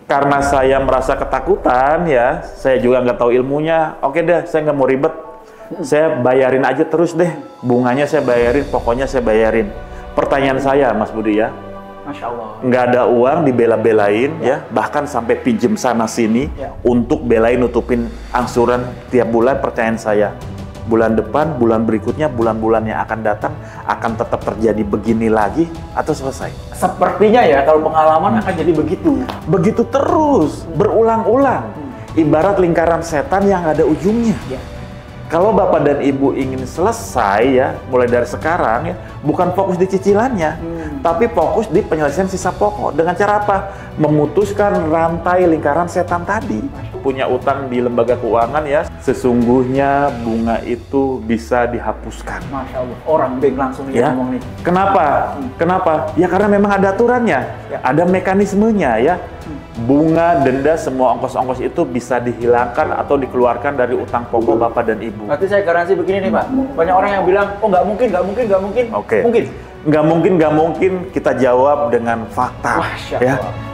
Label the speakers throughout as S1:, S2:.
S1: Karena saya merasa ketakutan ya, saya juga nggak tahu ilmunya. Oke deh, saya nggak mau ribet. Saya bayarin aja terus deh. Bunganya saya bayarin, pokoknya saya bayarin. Pertanyaan saya, Mas Budi ya.
S2: Masya Allah.
S1: Nggak ada uang dibela-belain ya, bahkan sampai pinjem sana sini untuk belain nutupin angsuran tiap bulan. Pertanyaan saya, bulan depan, bulan berikutnya, bulan-bulan yang akan datang akan tetap terjadi begini lagi atau selesai?
S2: Sepertinya ya, kalau pengalaman akan jadi begitu.
S1: Begitu terus, berulang-ulang. Ibarat lingkaran setan yang ada ujungnya.
S2: Ya.
S1: Kalau Bapak dan Ibu ingin selesai ya, mulai dari sekarang ya, bukan fokus di cicilannya, tapi fokus di penyelesaian sisa pokok. Dengan cara apa? Memutuskan rantai lingkaran setan tadi. Punya utang di lembaga keuangan ya, sesungguhnya bunga itu bisa dihapuskan.
S2: Masya Allah, orang bank langsung
S1: Ya.
S2: ngomong nih.
S1: Kenapa? Kenapa? Ya karena memang ada aturannya, ada mekanismenya ya. Bunga, denda, semua ongkos-ongkos itu bisa dihilangkan atau dikeluarkan dari utang pokok Bapak dan Ibu.
S2: Berarti saya garansi begini nih Pak, banyak orang yang bilang, oh nggak mungkin, nggak mungkin, nggak mungkin.
S1: Oke.
S2: Mungkin.
S1: Nggak mungkin, kita jawab dengan fakta.
S2: Masya
S1: Ya.
S2: Allah.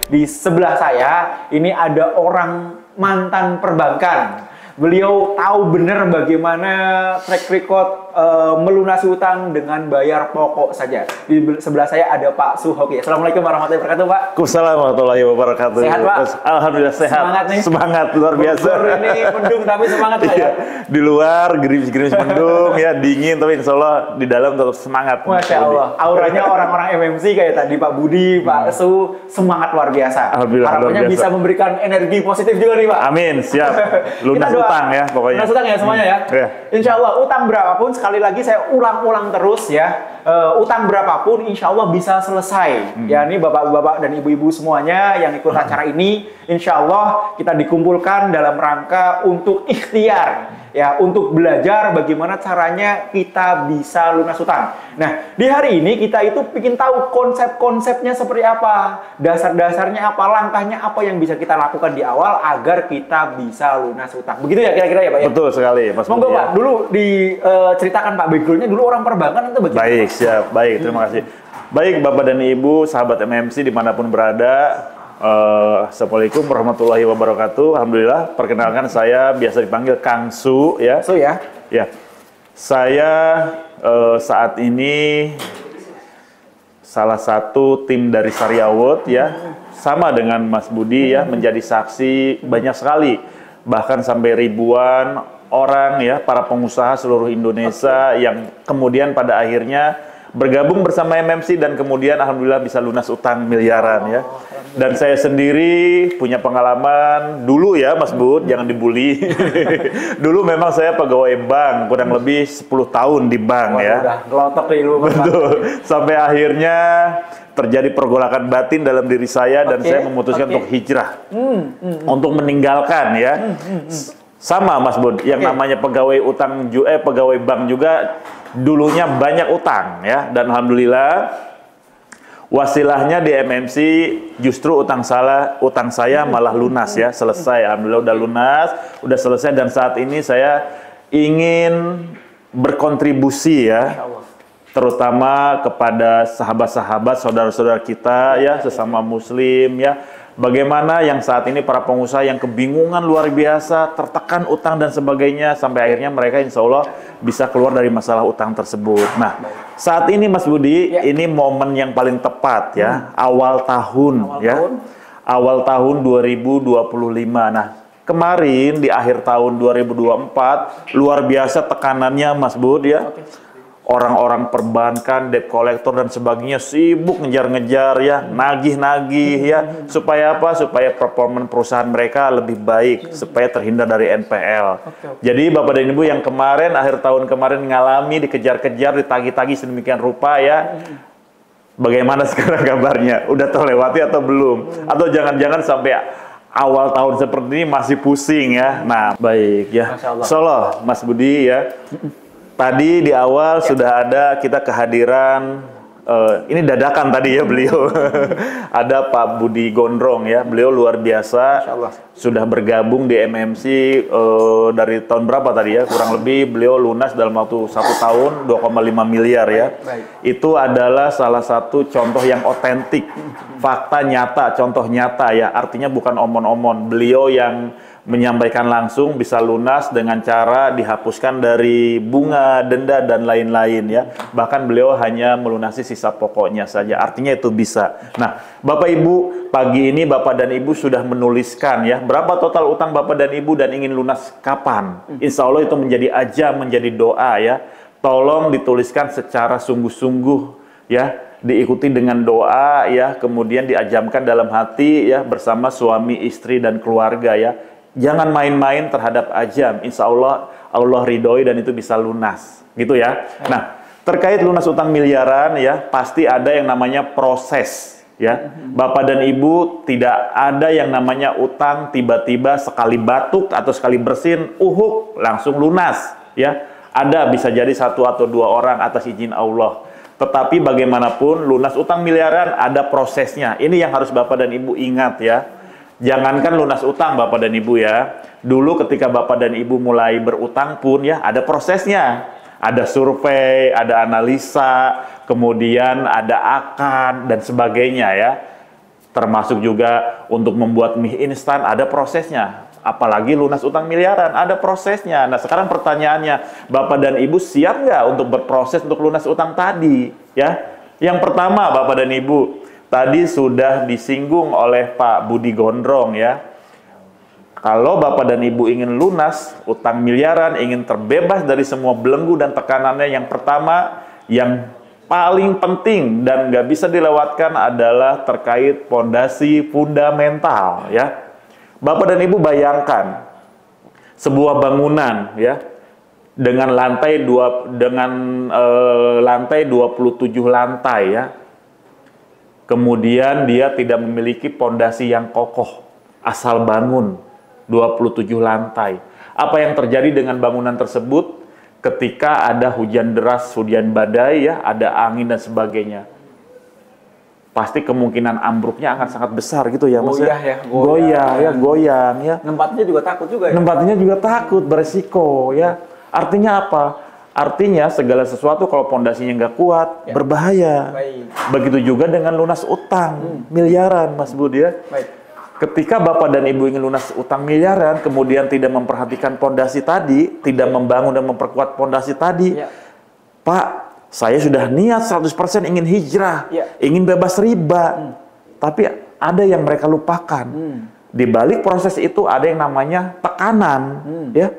S2: Di sebelah saya ini ada orang mantan perbankan. Beliau tahu benar bagaimana track record melunasi utang dengan bayar pokok saja. Di sebelah saya ada Pak Suhoki. Assalamualaikum warahmatullahi wabarakatuh, Pak.
S1: Waalaikumsalam warahmatullahi wabarakatuh.
S2: Sehat, Pak?
S1: Alhamdulillah sehat.
S2: Semangat nih.
S1: Semangat luar biasa.
S2: Bogor ini mendung tapi semangat Pak ya.
S1: Di luar gerimis-gerimis mendung ya, dingin tapi insya Allah di dalam tetap semangat.
S2: Masya Allah. Auranya orang-orang MMC kayak tadi Pak Budi, Pak Su, semangat luar biasa.
S1: Alhamdulillah,
S2: Harapannya
S1: luar biasa.
S2: bisa memberikan energi positif juga nih Pak.
S1: Amin, siap. Lunas
S2: Kita doa.
S1: utang ya pokoknya.
S2: Lunas utang ya semuanya ya.
S1: Iya.
S2: Insya Allah utang berapapun, sekali lagi saya ulang-ulang terus ya. Utang berapapun insya Allah bisa selesai. Ya ini bapak-bapak dan ibu-ibu semuanya yang ikut acara ini, insya Allah kita dikumpulkan dalam rangka untuk ikhtiar. Ya, untuk belajar bagaimana caranya kita bisa lunas utang. Nah, di hari ini kita itu ingin tahu konsep-konsepnya seperti apa, dasar-dasarnya apa, langkahnya apa yang bisa kita lakukan di awal agar kita bisa lunas utang. Begitu ya kira-kira ya Pak ya?
S1: Betul sekali Mas
S2: Monggo
S1: Budi,
S2: Pak,
S1: ya.
S2: dulu diceritakan Pak background-nya dulu orang perbankan itu bagaimana?
S1: Baik, siap. Baik, terima kasih. Baik Bapak dan Ibu, sahabat MMC dimanapun berada. Assalamualaikum warahmatullahi wabarakatuh. Alhamdulillah, perkenalkan saya biasa dipanggil Kang Su ya.
S2: So ya.
S1: Ya, saya saat ini salah satu tim dari Syariawut ya, sama dengan Mas Budi ya, menjadi saksi banyak sekali, bahkan sampai ribuan orang ya, para pengusaha seluruh Indonesia yang kemudian pada akhirnya bergabung bersama MMC dan kemudian alhamdulillah bisa lunas utang miliaran ya. Dan saya sendiri punya pengalaman dulu ya Mas Bud, jangan dibully. Dulu memang saya pegawai bank, kurang lebih 10 tahun di bank.
S2: Wah,
S1: ya.
S2: udah ngelotok nih lu Pak.
S1: Betul. Sampai akhirnya terjadi pergolakan batin dalam diri saya dan saya memutuskan untuk hijrah. Untuk meninggalkan ya. Sama Mas Bud, yang namanya pegawai utang pegawai bank juga dulunya banyak utang ya, dan alhamdulillah wasilahnya di MMC justru utang saya malah lunas ya, selesai. Alhamdulillah udah lunas, udah selesai, dan saat ini saya ingin berkontribusi ya, terutama kepada sahabat-sahabat, saudara-saudara kita ya, sesama muslim ya. Bagaimana yang saat ini para pengusaha yang kebingungan luar biasa, tertekan utang dan sebagainya, sampai akhirnya mereka insya Allah bisa keluar dari masalah utang tersebut. Nah, saat ini Mas Budi, ini momen yang paling tepat ya, awal tahun ya. Awal tahun 2025. Nah, kemarin di akhir tahun 2024 luar biasa tekanannya Mas Budi ya. Orang-orang perbankan, debt collector dan sebagainya sibuk ngejar-ngejar ya, nagih-nagih ya, supaya apa? Supaya performa perusahaan mereka lebih baik, supaya terhindar dari NPL. Jadi Bapak dan Ibu yang kemarin, akhir tahun kemarin ngalami dikejar-kejar, ditagih-tagih sedemikian rupa ya, bagaimana sekarang kabarnya? Udah terlewati atau belum? Atau jangan-jangan sampai awal tahun seperti ini masih pusing ya? Nah, baik ya. Insyaallah Mas Budi ya. Tadi di awal sudah ada kita kehadiran ini dadakan tadi ya beliau. Ada Pak Budi Gondrong ya, beliau luar biasa. Sudah bergabung di MMC dari tahun berapa tadi ya? Kurang lebih beliau lunas dalam waktu 1 tahun 2,5 miliar ya. Itu adalah salah satu contoh yang otentik, fakta nyata, contoh nyata ya. Artinya bukan omon-omon. Beliau yang menyampaikan langsung bisa lunas dengan cara dihapuskan dari bunga, denda, dan lain-lain ya. Bahkan beliau hanya melunasi sisa pokoknya saja. Artinya itu bisa. Nah, Bapak Ibu, pagi ini Bapak dan Ibu sudah menuliskan ya, berapa total utang Bapak dan Ibu dan ingin lunas kapan? Insya Allah itu menjadi ajam, menjadi doa ya. Tolong dituliskan secara sungguh-sungguh ya. Diikuti dengan doa ya, kemudian diajamkan dalam hati ya, bersama suami, istri, dan keluarga ya. Jangan main-main terhadap ajam. Insya Allah Allah ridhoi dan itu bisa lunas, gitu ya. Nah, terkait lunas utang miliaran ya, pasti ada yang namanya proses ya. Bapak dan Ibu, tidak ada yang namanya utang tiba-tiba sekali batuk atau sekali bersin, langsung lunas ya. Ada bisa jadi 1 atau 2 orang atas izin Allah. Tetapi bagaimanapun lunas utang miliaran ada prosesnya. Ini yang harus Bapak dan Ibu ingat ya. Jangankan lunas utang Bapak dan Ibu ya. Dulu ketika Bapak dan Ibu mulai berutang pun ya ada prosesnya. Ada survei, ada analisa, kemudian ada akad dan sebagainya ya. Termasuk juga untuk membuat mie instan ada prosesnya. Apalagi lunas utang miliaran ada prosesnya. Nah, sekarang pertanyaannya, Bapak dan Ibu siap nggak untuk berproses untuk lunas utang tadi ya? Yang pertama Bapak dan Ibu, tadi sudah disinggung oleh Pak Budi Gondrong ya. Kalau Bapak dan Ibu ingin lunas utang miliaran, ingin terbebas dari semua belenggu dan tekanannya, yang pertama, yang paling penting dan nggak bisa dilewatkan adalah terkait pondasi fundamental ya. Bapak dan Ibu bayangkan sebuah bangunan ya dengan lantai 27 lantai ya. Kemudian dia tidak memiliki pondasi yang kokoh, asal bangun 27 lantai. Apa yang terjadi dengan bangunan tersebut ketika ada hujan deras, hujan badai ya, ada angin dan sebagainya? Pasti kemungkinan ambruknya akan sangat besar gitu ya, Mas. Goyang ya.
S2: Nempatnya juga takut juga ya.
S1: Nempatnya juga takut, beresiko ya. Artinya apa? Artinya segala sesuatu kalau pondasinya nggak kuat, berbahaya. Begitu juga dengan lunas utang miliaran, Mas Budi ya. Ketika Bapak dan Ibu ingin lunas utang miliaran, kemudian tidak memperhatikan pondasi tadi, tidak membangun dan memperkuat pondasi tadi, Pak, saya sudah niat 100% ingin hijrah, ingin bebas riba, tapi ada yang mereka lupakan. Di balik proses itu ada yang namanya tekanan, ya.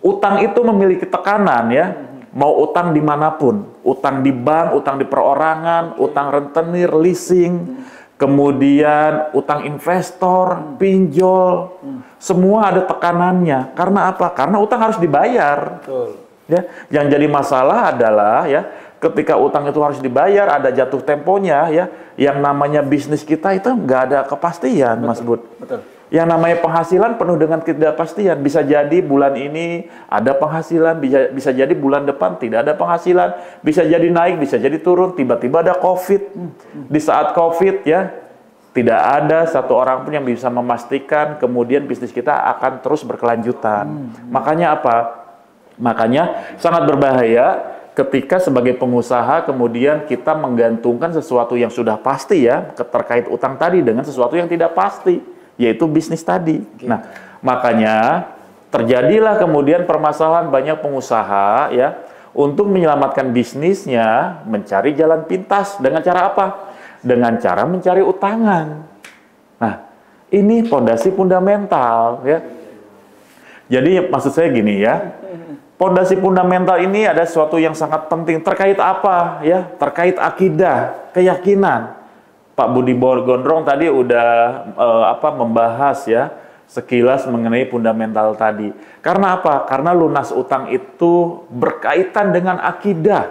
S1: Utang itu memiliki tekanan ya, mau utang dimanapun, utang di bank, utang di perorangan, utang rentenir, leasing, kemudian utang investor, pinjol, semua ada tekanannya. Karena apa? Karena utang harus dibayar. Ya, yang jadi masalah adalah ya, ketika utang itu harus dibayar, ada jatuh temponya ya. Yang namanya bisnis kita itu nggak ada kepastian, Mas Bud. Yang namanya penghasilan penuh dengan ketidakpastian. Bisa jadi bulan ini ada penghasilan, bisa jadi bulan depan tidak ada penghasilan, bisa jadi naik, bisa jadi turun, tiba-tiba ada COVID. Di saat COVID ya, tidak ada satu orang pun yang bisa memastikan kemudian bisnis kita akan terus berkelanjutan. Makanya apa? Makanya sangat berbahaya ketika sebagai pengusaha kemudian kita menggantungkan sesuatu yang sudah pasti ya, terkait utang tadi dengan sesuatu yang tidak pasti, yaitu bisnis tadi. Nah, makanya terjadilah kemudian permasalahan banyak pengusaha ya, untuk menyelamatkan bisnisnya mencari jalan pintas dengan cara apa? Dengan cara mencari utangan. Nah, ini pondasi fundamental ya. Jadi maksud saya gini ya, pondasi fundamental ini ada sesuatu yang sangat penting. Terkait apa ya? Terkait akidah, keyakinan. Pak Budi Gondrong tadi udah membahas ya sekilas mengenai fundamental tadi. Karena apa? Karena lunas utang itu berkaitan dengan akidah,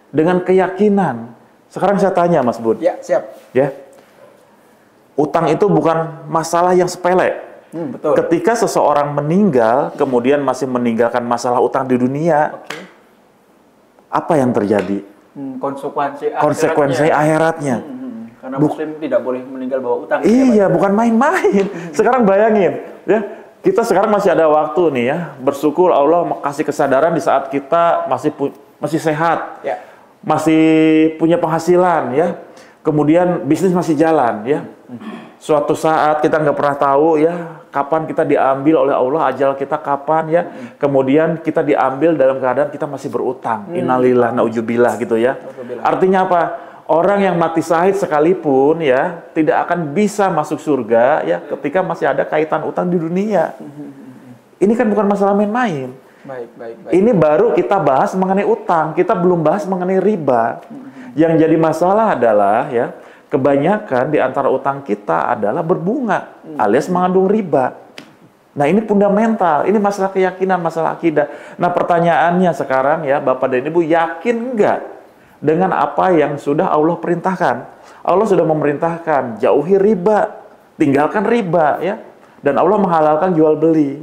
S1: dengan keyakinan. Sekarang saya tanya Mas Bud.
S2: Ya, siap.
S1: Ya. Utang itu bukan masalah yang sepele.
S2: Betul.
S1: Ketika seseorang meninggal, kemudian masih meninggalkan masalah utang di dunia, apa yang terjadi?
S2: konsekuensi
S1: akhiratnya.
S2: Karena Muslim tidak boleh meninggal bawa utang.
S1: Iya, bukan main-main. Sekarang bayangin, ya, kita sekarang masih ada waktu nih ya, bersyukur Allah kasih kesadaran di saat kita masih sehat, ya, masih punya penghasilan, ya, kemudian bisnis masih jalan, ya. Suatu saat kita nggak pernah tahu ya kapan kita diambil oleh Allah, ajal kita kapan ya. Kemudian kita diambil dalam keadaan kita masih berutang. Innalillah, naujubillah gitu ya. Artinya apa? Orang yang mati syahid sekalipun ya tidak akan bisa masuk surga ya ketika masih ada kaitan utang di dunia. Ini kan bukan masalah main-main.
S2: Baik.
S1: Ini baru kita bahas mengenai utang, kita belum bahas mengenai riba. Yang jadi masalah adalah ya kebanyakan di antara utang kita adalah berbunga alias mengandung riba. Nah ini fundamental, ini masalah keyakinan, masalah akidah. Nah pertanyaannya sekarang ya Bapak dan Ibu yakin enggak dengan apa yang sudah Allah perintahkan? Allah sudah memerintahkan jauhi riba, tinggalkan riba ya. Dan Allah menghalalkan jual beli.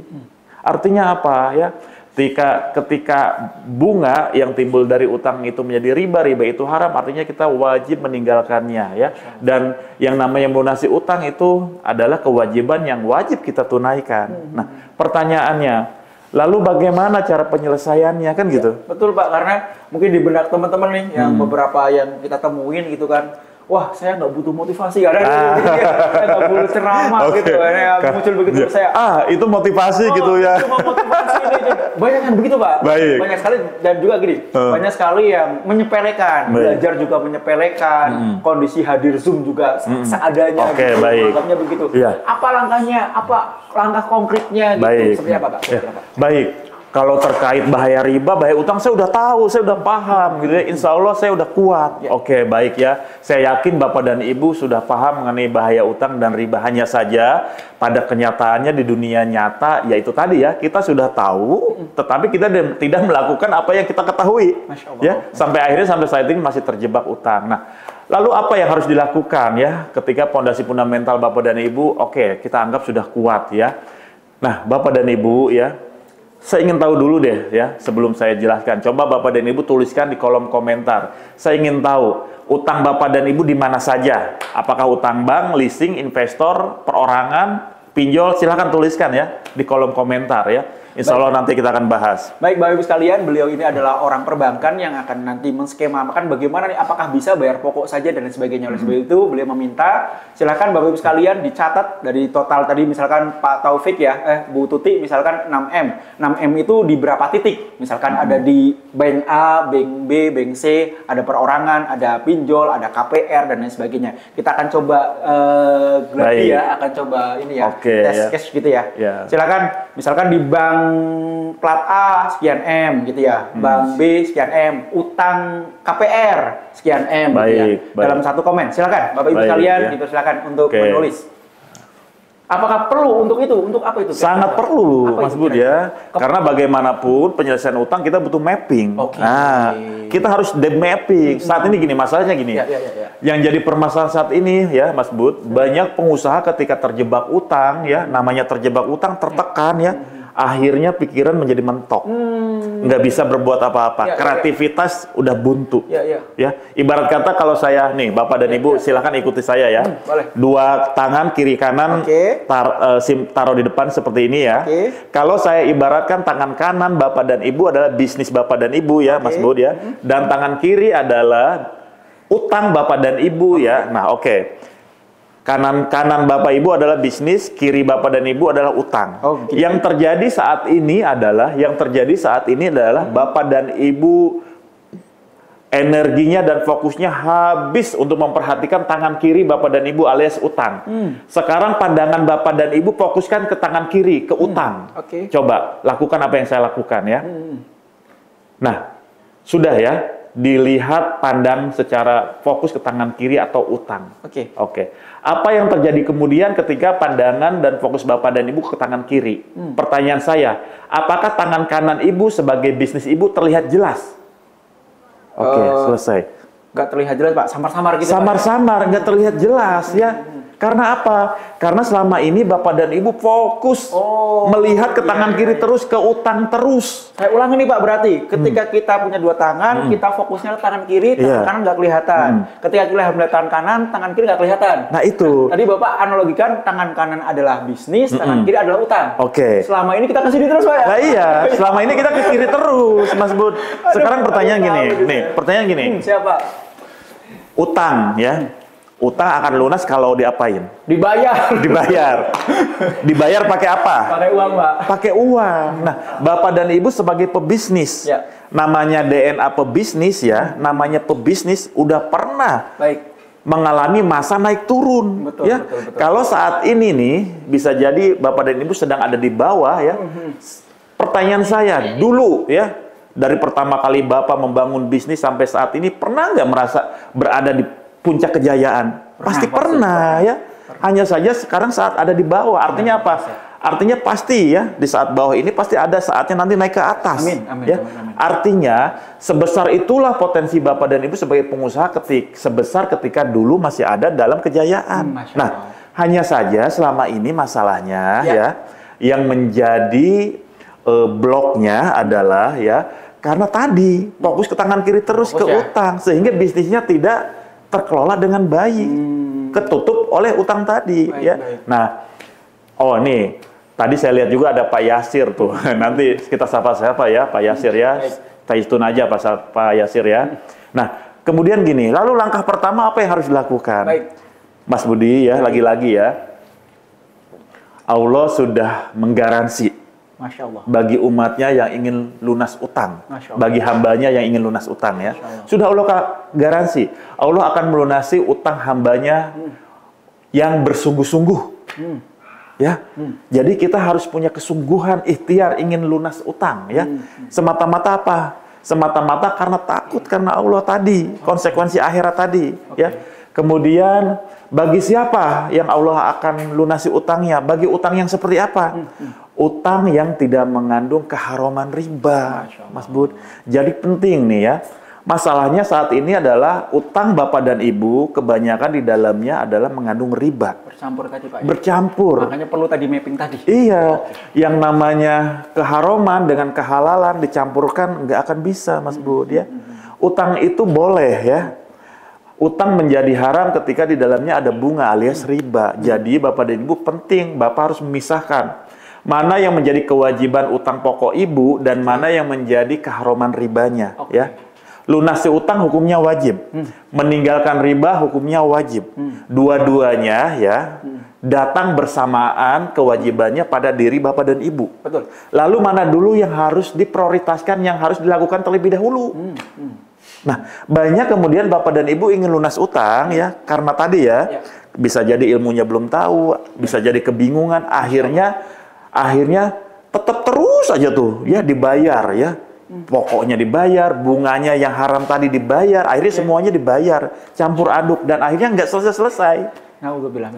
S1: Artinya apa ya? Ketika bunga yang timbul dari utang itu menjadi riba itu haram, artinya kita wajib meninggalkannya ya. Dan yang namanya melunasi utang itu adalah kewajiban yang wajib kita tunaikan. Nah, pertanyaannya, lalu bagaimana cara penyelesaiannya kan gitu?
S2: Betul Pak, karena mungkin di benak teman-teman nih yang beberapa yang kita temuin gitu kan. Wah, saya nggak butuh motivasi, saya nggak butuh ceramah gitu, muncul begitu saya.
S1: Itu motivasi gitu ya.
S2: Cuma motivasi ini. Banyak yang begitu Pak.
S1: Baik.
S2: Banyak sekali dan juga gini, banyak sekali yang menyepelekan, belajar juga menyepelekan, kondisi hadir Zoom juga seadanya.
S1: Oke,
S2: gitu,
S1: baik.
S2: Anggapnya begitu.
S1: Ya.
S2: Apa langkahnya? Apa langkah konkretnya gitu?
S1: Baik.
S2: Seperti apa Pak?
S1: Baik. Kalau terkait bahaya riba, bahaya utang, saya udah tahu, saya udah paham, gitu ya. Insya Allah saya udah kuat. Oke, baik ya. Saya yakin Bapak dan Ibu sudah paham mengenai bahaya utang dan riba. Hanya saja pada kenyataannya di dunia nyata, yaitu tadi ya, kita sudah tahu, tetapi kita tidak melakukan apa yang kita ketahui. Ya, sampai akhirnya sampai saat ini masih terjebak utang. Nah, lalu apa yang harus dilakukan ya ketika pondasi fundamental Bapak dan Ibu, oke, kita anggap sudah kuat ya. Nah, Bapak dan Ibu ya, saya ingin tahu dulu deh ya, sebelum saya jelaskan. Coba Bapak dan Ibu tuliskan di kolom komentar. Saya ingin tahu, utang Bapak dan Ibu di mana saja? Apakah utang bank, leasing, investor, perorangan, pinjol? Silahkan tuliskan ya di kolom komentar ya. Insya Allah nanti kita akan bahas.
S2: Baik Bapak Ibu sekalian, beliau ini adalah orang perbankan yang akan nanti menskemakan bagaimana nih, apakah bisa bayar pokok saja dan lain sebagainya. Oleh sebab itu beliau meminta silakan Bapak Ibu sekalian dicatat dari total tadi misalkan Pak Taufik ya, Bu Tuti misalkan 6M. 6M itu di berapa titik? Misalkan ada di bank A, bank B, bank C, ada perorangan, ada pinjol, ada KPR dan lain sebagainya. Kita akan coba gladi ya, akan coba ini ya, tes cash gitu ya. Silakan misalkan di bank plat A sekian M gitu ya, bank B sekian M, utang KPR sekian M gitu ya. Dalam satu komen, silakan Bapak Ibu sekalian dipersilakan untuk menulis. Apakah perlu untuk itu? Untuk apa itu?
S1: Sangat perlu, Mas Bud ya. Karena bagaimanapun penyelesaian utang kita butuh mapping. Nah, kita harus mapping. Saat ini gini, masalahnya gini. Yang jadi permasalahan saat ini ya, Mas Bud, banyak pengusaha ketika terjebak utang ya, namanya terjebak utang tertekan ya. Akhirnya pikiran menjadi mentok, nggak bisa berbuat apa-apa, kreativitas udah buntu. Ya, ibarat kata kalau saya nih, Bapak dan Ibu silahkan ikuti saya ya. Dua tangan kiri kanan taruh di depan seperti ini ya. Kalau saya ibaratkan tangan kanan Bapak dan Ibu adalah bisnis Bapak dan Ibu ya, Mas Bud ya, dan tangan kiri adalah utang Bapak dan Ibu ya. Nah, kanan Bapak Ibu adalah bisnis, kiri Bapak dan Ibu adalah utang. Yang terjadi saat ini adalah Bapak dan Ibu energinya dan fokusnya habis untuk memperhatikan tangan kiri Bapak dan Ibu alias utang. Sekarang pandangan Bapak dan Ibu fokuskan ke tangan kiri, ke utang. Coba lakukan apa yang saya lakukan ya. Nah, sudah ya. Dilihat, pandang secara fokus ke tangan kiri atau utang. Apa yang terjadi kemudian ketika pandangan dan fokus Bapak dan Ibu ke tangan kiri? Pertanyaan saya, apakah tangan kanan Ibu sebagai bisnis Ibu terlihat jelas? Selesai.
S2: Nggak terlihat jelas Pak, samar-samar gitu.
S1: Samar-samar, nggak terlihat jelas ya. Karena apa? Karena selama ini Bapak dan Ibu fokus melihat ke tangan kiri terus, ke utang terus.
S2: Saya ulangi nih Pak, berarti ketika kita punya dua tangan, kita fokusnya ke tangan kiri, tangan kanan nggak kelihatan. Ketika kita melihat tangan kanan, tangan kiri nggak kelihatan.
S1: Nah itu.
S2: Tadi Bapak analogikan tangan kanan adalah bisnis, tangan kiri adalah utang.
S1: Oke.
S2: Selama ini kita ke sini terus Pak ya?
S1: Nah iya, selama ini kita ke kiri terus, Mas Bud. Sekarang pertanyaan gini, pertanyaan gini.
S2: Siapa?
S1: Utang ya. Utang akan lunas kalau diapain?
S2: Dibayar.
S1: Dibayar pakai apa?
S2: Pakai uang, Pak.
S1: Pakai uang. Nah, Bapak dan Ibu sebagai pebisnis, namanya DNA pebisnis ya, namanya pebisnis udah pernah mengalami masa naik turun.
S2: Betul,
S1: ya.
S2: betul.
S1: Kalau saat ini nih, bisa jadi Bapak dan Ibu sedang ada di bawah ya. Pertanyaan saya, dulu ya, dari pertama kali Bapak membangun bisnis sampai saat ini, pernah nggak merasa berada di puncak kejayaan? Pasti pernah ya. Hanya saja sekarang saat ada di bawah. Artinya apa? Artinya pasti ya, di saat bawah ini pasti ada saatnya nanti naik ke atas.
S2: Amin.
S1: Ya. Artinya sebesar itulah potensi Bapak dan Ibu sebagai pengusaha sebesar ketika dulu masih ada dalam kejayaan. Nah, hanya saja selama ini masalahnya ya, yang menjadi bloknya adalah ya, karena tadi fokus ke tangan kiri terus ke utang, sehingga bisnisnya tidak terkelola dengan baik, ketutup oleh utang tadi. Nah, nih tadi saya lihat juga ada Pak Yasir tuh. Nanti kita sapa-sapa ya Pak Yasir ya, Taistun aja Pak Yasir ya. Nah, kemudian gini, lalu langkah pertama apa yang harus dilakukan? Mas Budi ya, lagi-lagi ya, Allah sudah menggaransi
S2: Masya Allah.
S1: bagi umatnya yang ingin lunas utang, bagi hambanya yang ingin lunas utang ya, sudah Allah garansi, Allah akan melunasi utang hambanya yang bersungguh-sungguh, ya. Jadi kita harus punya kesungguhan, ikhtiar ingin lunas utang ya. Semata-mata apa? Semata-mata karena takut karena Allah tadi, konsekuensi akhirat tadi, ya. Kemudian bagi siapa yang Allah akan lunasi utangnya? Bagi utang yang seperti apa? Utang yang tidak mengandung keharuman riba, Mas Bud. Jadi penting nih ya. Masalahnya saat ini adalah utang Bapak dan Ibu kebanyakan di dalamnya adalah mengandung riba.
S2: Bercampur tadi Pak.
S1: Bercampur.
S2: Makanya perlu tadi mapping tadi.
S1: Iya, yang namanya keharuman dengan kehalalan dicampurkan nggak akan bisa, Mas Bud ya. Utang itu boleh ya. Utang menjadi haram ketika di dalamnya ada bunga alias riba. Jadi Bapak dan Ibu penting, Bapak harus memisahkan mana yang menjadi kewajiban utang pokok Ibu dan mana yang menjadi keharuman ribanya, ya. Lunasi utang hukumnya wajib, meninggalkan riba hukumnya wajib. Dua-duanya ya datang bersamaan kewajibannya pada diri Bapak dan Ibu.
S2: Betul.
S1: Lalu mana dulu yang harus diprioritaskan, yang harus dilakukan terlebih dahulu? Nah, banyak kemudian Bapak dan Ibu ingin lunas utang ya, karena tadi ya, bisa jadi ilmunya belum tahu, bisa jadi kebingungan, akhirnya tetap terus aja tuh ya dibayar ya. Pokoknya dibayar, bunganya yang haram tadi dibayar, akhirnya semuanya dibayar, campur aduk dan akhirnya nggak selesai-selesai.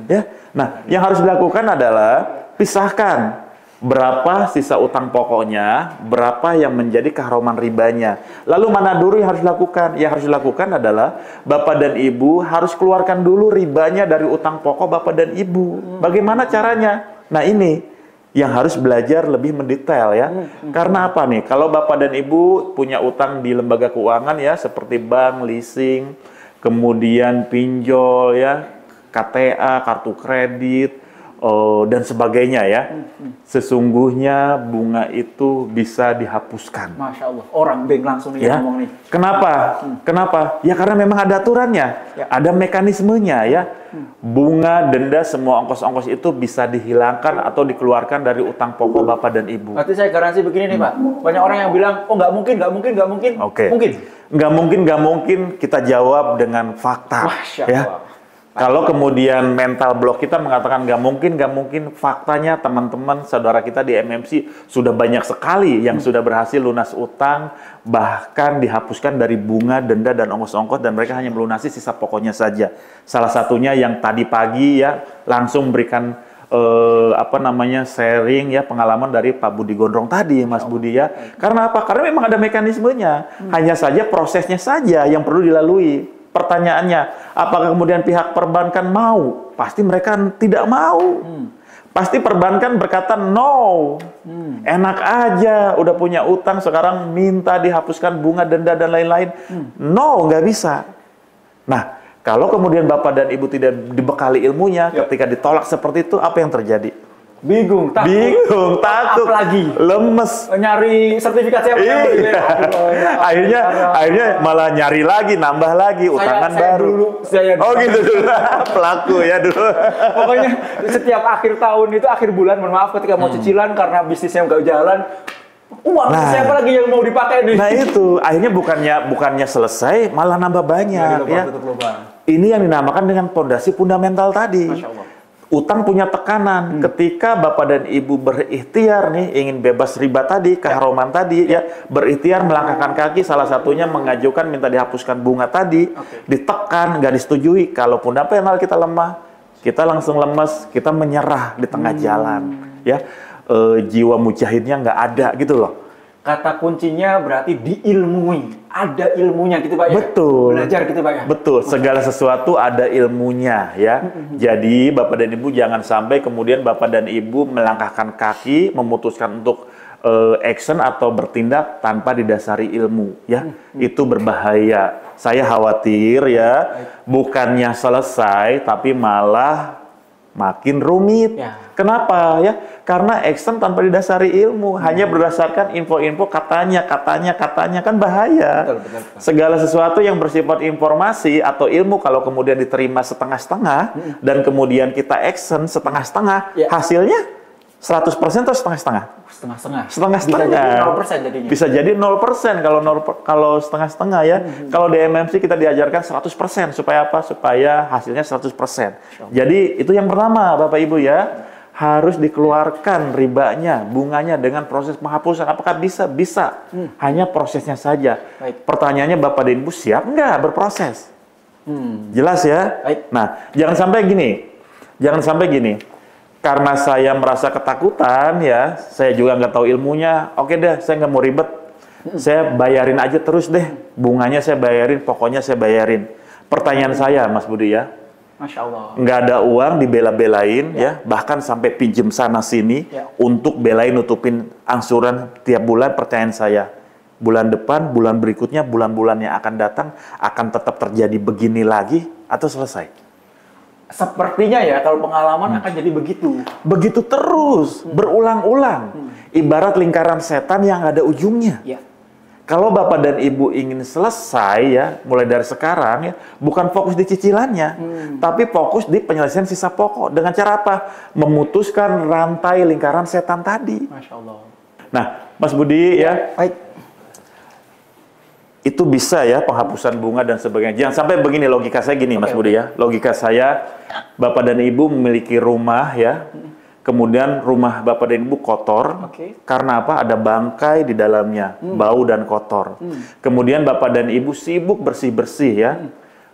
S1: Ya. Nah, yang harus dilakukan adalah pisahkan berapa sisa utang pokoknya, berapa yang menjadi keharuman ribanya. Lalu mana dulu yang harus dilakukan? Yang harus dilakukan adalah Bapak dan Ibu harus keluarkan dulu ribanya dari utang pokok Bapak dan Ibu. Bagaimana caranya? Nah ini yang harus belajar lebih mendetail ya. Karena apa nih? Kalau Bapak dan Ibu punya utang di lembaga keuangan ya, seperti bank, leasing, kemudian pinjol ya, KTA, kartu kredit, dan sebagainya ya. Sesungguhnya bunga itu bisa dihapuskan.
S2: Masya Allah, orang bank langsung
S1: ya.
S2: Ngomong nih.
S1: Kenapa? Kenapa? Ya karena memang ada aturannya, ada mekanismenya ya. Bunga, denda, semua ongkos-ongkos itu bisa dihilangkan atau dikeluarkan dari utang pokok Bapak dan Ibu.
S2: Berarti saya garansi begini nih Pak, banyak orang yang bilang, oh nggak mungkin.
S1: Oke.
S2: Mungkin.
S1: Nggak mungkin, kita jawab dengan fakta.
S2: Masya
S1: ya.
S2: Allah.
S1: Kalau kemudian mental block kita mengatakan nggak mungkin, faktanya teman-teman, saudara kita di MMC sudah banyak sekali yang sudah berhasil lunas utang, bahkan dihapuskan dari bunga, denda, dan ongkos-ongkos, dan mereka hanya melunasi sisa pokoknya saja. Salah satunya yang tadi pagi ya, langsung memberikan sharing ya, pengalaman dari Pak Budi Gondrong tadi, Mas Budi ya. Karena apa? Karena memang ada mekanismenya, hanya saja prosesnya saja yang perlu dilalui. Pertanyaannya, apakah kemudian pihak perbankan mau? Pasti mereka tidak mau. Pasti perbankan berkata no. Enak aja, udah punya utang sekarang minta dihapuskan bunga, denda dan lain-lain. No, nggak bisa. Nah, kalau kemudian Bapak dan Ibu tidak dibekali ilmunya, ketika ditolak seperti itu, apa yang terjadi?
S2: Bingung,
S1: takut,
S2: apalagi
S1: lemes,
S2: nyari sertifikat siapa?
S1: akhirnya malah nyari lagi, nambah lagi utangan baru. Oh gitu dulu, pelaku ya dulu.
S2: Pokoknya setiap akhir tahun itu, akhir bulan, mohon maaf, ketika mau cicilan karena bisnisnya nggak jalan, uang siapa lagi yang mau dipakai nih?
S1: Nah itu, akhirnya bukannya selesai, malah nambah banyak. Ya. Ini yang dinamakan dengan pondasi fundamental tadi. Masya Allah. Utang punya tekanan. Ketika Bapak dan Ibu berikhtiar nih, ingin bebas riba tadi, keharuman tadi, ya berikhtiar melangkahkan kaki, salah satunya mengajukan minta dihapuskan bunga tadi, ditekan, nggak disetujui. Kalau fundamental kita lemah, kita langsung lemes, kita menyerah di tengah jalan. Ya, jiwa mujahidnya nggak ada gitu loh.
S2: Kata kuncinya berarti diilmui, ada ilmunya gitu Pak ya?
S1: Betul.
S2: Belajar gitu Pak ya?
S1: Betul, segala sesuatu ada ilmunya ya. Jadi Bapak dan Ibu jangan sampai kemudian Bapak dan Ibu melangkahkan kaki, memutuskan untuk action atau bertindak tanpa didasari ilmu ya. Itu berbahaya. Saya khawatir ya, bukannya selesai tapi malah makin rumit. Kenapa ya? Karena action tanpa didasari ilmu, hanya berdasarkan info-info katanya kan bahaya.
S2: Betul.
S1: Segala sesuatu yang bersifat informasi atau ilmu kalau kemudian diterima setengah-setengah dan kemudian kita action setengah-setengah, hasilnya 100% atau setengah-setengah? Setengah-setengah. Bisa jadi 0% kalau setengah-setengah ya. Kalau di MMC kita diajarkan 100%. Supaya apa? Supaya hasilnya 100%. Jadi itu yang pertama Bapak Ibu ya. Harus dikeluarkan ribanya, bunganya dengan proses penghapusan. Apakah bisa? Bisa. Hanya prosesnya saja. Pertanyaannya Bapak dan Ibu siap nggak berproses? Jelas ya? Nah, jangan sampai gini. Karena saya merasa ketakutan ya, saya juga nggak tahu ilmunya. Oke deh, saya nggak mau ribet. Saya bayarin aja terus deh. Bunganya saya bayarin, pokoknya saya bayarin. Pertanyaan saya, Mas Budi ya.
S2: Masya Allah.
S1: Nggak ada uang dibela-belain ya, bahkan sampai pinjem sana sini untuk belain nutupin angsuran tiap bulan. Pertanyaan saya, bulan depan, bulan berikutnya, bulan-bulan yang akan datang akan tetap terjadi begini lagi atau selesai?
S2: Sepertinya ya, kalau pengalaman akan jadi begitu.
S1: Begitu terus, berulang-ulang. Ibarat lingkaran setan yang ada ujungnya. Kalau Bapak dan Ibu ingin selesai ya, mulai dari sekarang ya, bukan fokus di cicilannya, tapi fokus di penyelesaian sisa pokok. Dengan cara apa? Memutuskan rantai lingkaran setan tadi.
S2: Masya Allah.
S1: Nah, Mas Budi ya, itu bisa ya penghapusan bunga dan sebagainya. Jangan sampai begini, logika saya gini Mas Budi ya. Logika saya, Bapak dan Ibu memiliki rumah ya, kemudian rumah Bapak dan Ibu kotor, karena apa? Ada bangkai di dalamnya, bau dan kotor. Kemudian Bapak dan Ibu sibuk bersih-bersih ya,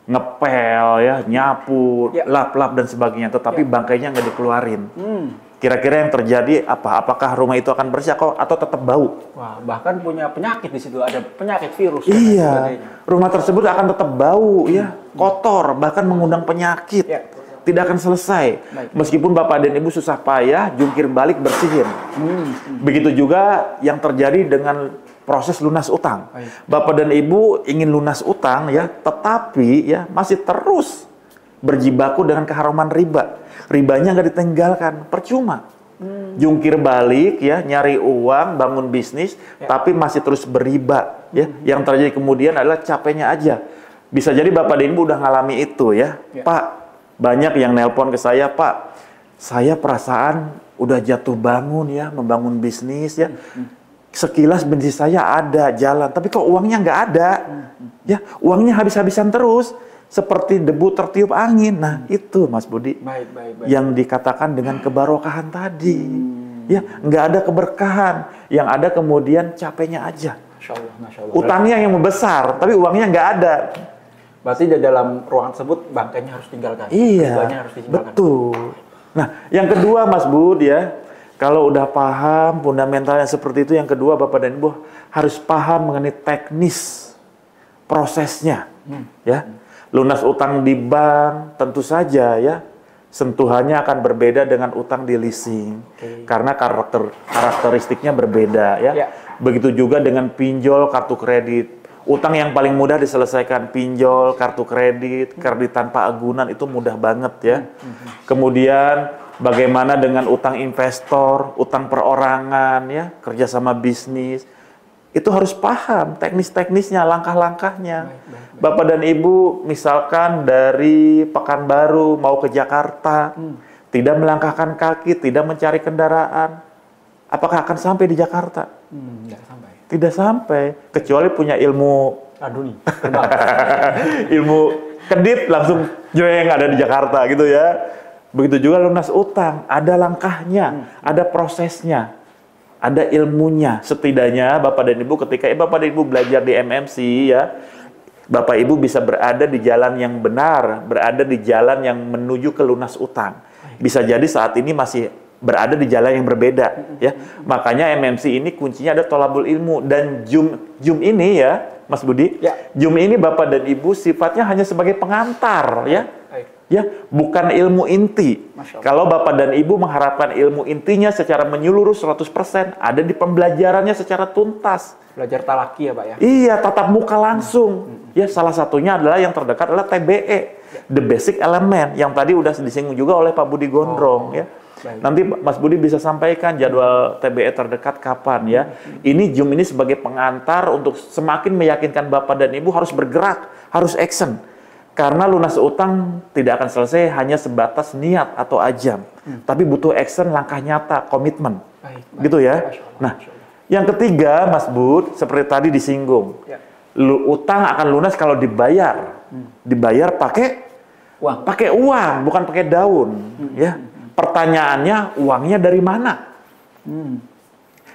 S1: ngepel ya, nyapu, lap-lap dan sebagainya, tetapi bangkainya nggak dikeluarin. Kira-kira yang terjadi apa? Apakah rumah itu akan bersih atau tetap bau?
S2: Wah, bahkan punya penyakit di situ, ada penyakit virus.
S1: Iya, rumah tersebut akan tetap bau ya, kotor, bahkan mengundang penyakit. Tidak akan selesai. Meskipun Bapak dan Ibu susah payah, jungkir balik bersihin. Begitu juga yang terjadi dengan proses lunas utang. Bapak dan Ibu ingin lunas utang ya, tetapi ya masih terus berjibaku dengan keharuman riba. Ribanya nggak ditinggalkan, percuma. Jungkir balik ya, nyari uang, bangun bisnis, tapi masih terus beriba ya. Yang terjadi kemudian adalah capeknya aja. Bisa jadi Bapak dan Ibu udah ngalami itu ya. Pak, banyak yang nelpon ke saya, Pak, saya perasaan udah jatuh bangun ya, membangun bisnis ya. Sekilas bisnis saya ada jalan, tapi kok uangnya nggak ada. Ya, uangnya habis-habisan terus, seperti debu tertiup angin. Nah, itu Mas Budi, yang dikatakan dengan kebarokahan tadi. Ya, nggak ada keberkahan, yang ada kemudian capeknya aja.
S2: Masya Allah.
S1: Utangnya yang membesar, tapi uangnya nggak ada.
S2: Berarti di dalam ruangan tersebut bangkainya harus tinggalkan.
S1: Iya,
S2: harus ditinggalkan.
S1: betul. Nah, yang kedua Mas Bud ya, kalau udah paham fundamentalnya seperti itu, yang kedua Bapak dan Ibu harus paham mengenai teknis prosesnya. Ya, Lunas utang di bank tentu saja ya sentuhannya akan berbeda dengan utang di leasing karena karakteristiknya berbeda ya. Begitu juga dengan pinjol kartu kredit. Utang yang paling mudah diselesaikan pinjol, kartu kredit tanpa agunan itu mudah banget ya. Kemudian bagaimana dengan utang investor, utang perorangan ya, kerjasama bisnis. Itu harus paham teknis-teknisnya, langkah-langkahnya. Bapak dan Ibu misalkan dari Pekanbaru mau ke Jakarta, tidak melangkahkan kaki, tidak mencari kendaraan, apakah akan sampai di Jakarta?
S2: Tidak sampai.
S1: Tidak sampai, kecuali punya ilmu ilmu kedip langsung joeng ada di Jakarta gitu ya. Begitu juga lunas utang, ada langkahnya, ada prosesnya. Ada ilmunya, setidaknya Bapak dan Ibu ketika Bapak dan Ibu belajar di MMC ya, Bapak Ibu bisa berada di jalan yang benar, berada di jalan yang menuju ke lunas utang. Bisa jadi saat ini masih berada di jalan yang berbeda ya. Makanya MMC ini kuncinya ada tolabul ilmu dan Zoom ini ya, Mas Budi. Zoom ini Bapak dan Ibu sifatnya hanya sebagai pengantar ya. Ya, bukan ilmu inti. Kalau Bapak dan Ibu mengharapkan ilmu intinya secara menyeluruh 100%, ada di pembelajarannya secara tuntas.
S2: Belajar talaki ya, Pak ya?
S1: Iya, tatap muka langsung. Ya, salah satunya adalah yang terdekat adalah TBE, the basic element, yang tadi udah disinggung juga oleh Pak Budi Gondrong ya. Nanti Mas Budi bisa sampaikan jadwal TBE terdekat kapan ya. Ini Zoom ini sebagai pengantar untuk semakin meyakinkan Bapak dan Ibu harus bergerak, harus action. Karena lunas utang tidak akan selesai hanya sebatas niat atau ajam, tapi butuh action, langkah nyata, komitmen, gitu ya. Nah, yang ketiga, Mas Bud, seperti tadi disinggung, utang akan lunas kalau dibayar, dibayar pakai uang, bukan pakai daun, ya. Pertanyaannya, uangnya dari mana?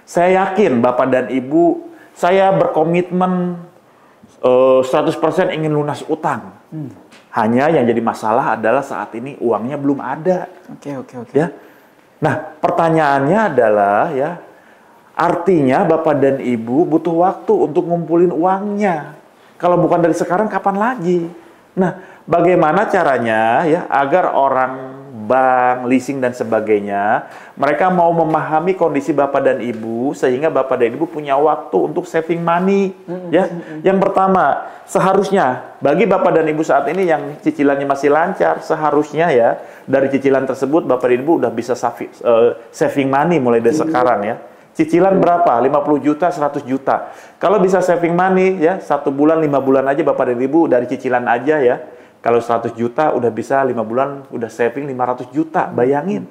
S1: Saya yakin Bapak dan Ibu, saya berkomitmen 100% ingin lunas utang. Hanya yang jadi masalah adalah saat ini uangnya belum ada.
S2: Oke.
S1: Ya. Nah, pertanyaannya adalah ya, artinya Bapak dan Ibu butuh waktu untuk ngumpulin uangnya. Kalau bukan dari sekarang, kapan lagi? Nah, bagaimana caranya ya agar orang bank, leasing dan sebagainya, mereka mau memahami kondisi Bapak dan Ibu sehingga Bapak dan Ibu punya waktu untuk saving money ya. Yang pertama, seharusnya bagi Bapak dan Ibu saat ini yang cicilannya masih lancar, seharusnya ya dari cicilan tersebut Bapak dan Ibu udah bisa saving money mulai dari sekarang ya. Cicilan berapa? 50 juta, 100 juta. Kalau bisa saving money ya, 1 bulan, 5 bulan aja Bapak dan Ibu dari cicilan aja ya. Kalau 100 juta udah bisa 5 bulan udah saving 500 juta, bayangin.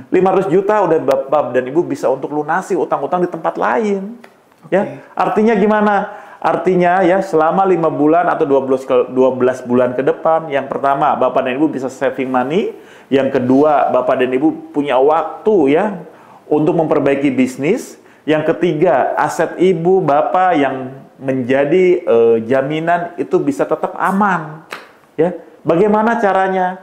S1: 500 juta udah Bapak dan Ibu bisa untuk lunasi utang-utang di tempat lain. Ya, artinya gimana? Artinya ya selama 5 bulan atau 12 bulan ke depan, yang pertama Bapak dan Ibu bisa saving money, yang kedua Bapak dan Ibu punya waktu ya untuk memperbaiki bisnis, yang ketiga aset Ibu Bapak yang menjadi jaminan itu bisa tetap aman. Ya, bagaimana caranya?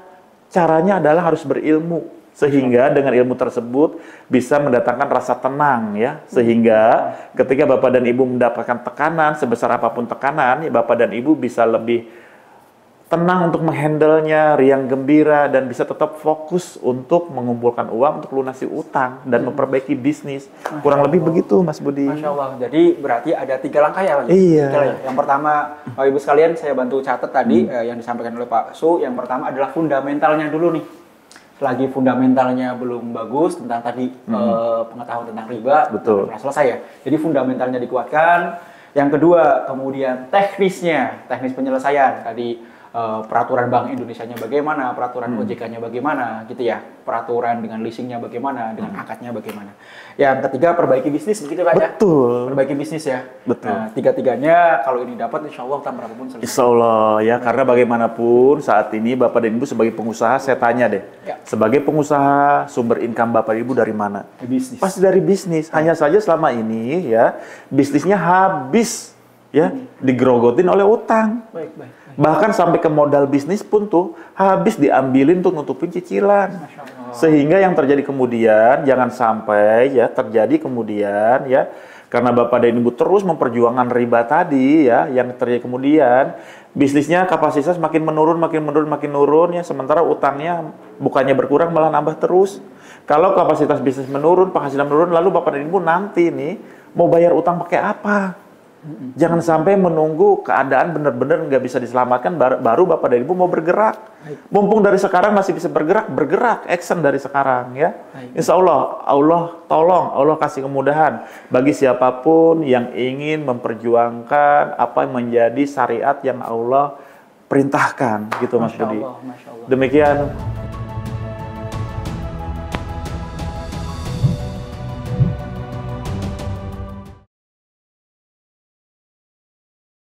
S1: Caranya adalah harus berilmu sehingga dengan ilmu tersebut bisa mendatangkan rasa tenang ya. Sehingga ketika Bapak dan Ibu mendapatkan tekanan sebesar apapun tekanan, ya Bapak dan Ibu bisa lebih tenang untuk menghandlenya, riang gembira dan bisa tetap fokus untuk mengumpulkan uang untuk lunasi utang dan memperbaiki bisnis. Kurang lebih begitu, Mas Budi.
S2: Masya Allah. Jadi berarti ada 3 langkah ya, Pak?
S1: Iya.
S2: Yang pertama, Bapak Ibu sekalian, saya bantu catat tadi yang disampaikan oleh Pak Su. Yang pertama adalah fundamentalnya dulu nih. Selagi fundamentalnya belum bagus tentang tadi pengetahuan tentang riba,
S1: betul,
S2: belum selesai ya. Jadi fundamentalnya dikuatkan. Yang kedua, kemudian teknisnya, teknis penyelesaian tadi. Peraturan Bank Indonesianya bagaimana, peraturan OJK-nya bagaimana, gitu ya, peraturan dengan leasingnya bagaimana, dengan akadnya bagaimana. Yang ketiga, perbaiki bisnis, begitu Pak ya?
S1: Betul.
S2: Perbaiki bisnis ya.
S1: Betul.
S2: Nah, tiga-tiganya kalau ini dapat, insya Allah utang berapapun selesai.
S1: Insya Allah ya, karena bagaimanapun saat ini Bapak dan Ibu sebagai pengusaha, saya tanya deh, sebagai pengusaha sumber income Bapak dan Ibu dari mana?
S2: Bisnis.
S1: Pasti dari bisnis. Hanya saja selama ini ya bisnisnya habis ya digerogotin oleh utang.
S2: Baik, baik.
S1: Bahkan sampai ke modal bisnis pun tuh habis diambilin untuk nutupin cicilan.
S2: Masya Allah.
S1: Sehingga yang terjadi kemudian, jangan sampai ya terjadi kemudian ya, karena Bapak dan Ibu terus memperjuangkan riba tadi ya, yang terjadi kemudian bisnisnya kapasitas makin menurun ya, sementara utangnya bukannya berkurang malah nambah terus. Kalau kapasitas bisnis menurun, penghasilan menurun, lalu Bapak dan Ibu nanti nih mau bayar utang pakai apa? Jangan sampai menunggu keadaan benar-benar nggak bisa diselamatkan baru Bapak dan Ibu mau bergerak. Mumpung dari sekarang masih bisa bergerak, action dari sekarang ya. Insya Allah, Allah tolong, Allah kasih kemudahan bagi siapapun yang ingin memperjuangkan apa yang menjadi syariat yang Allah perintahkan gitu Mas Budi. Demikian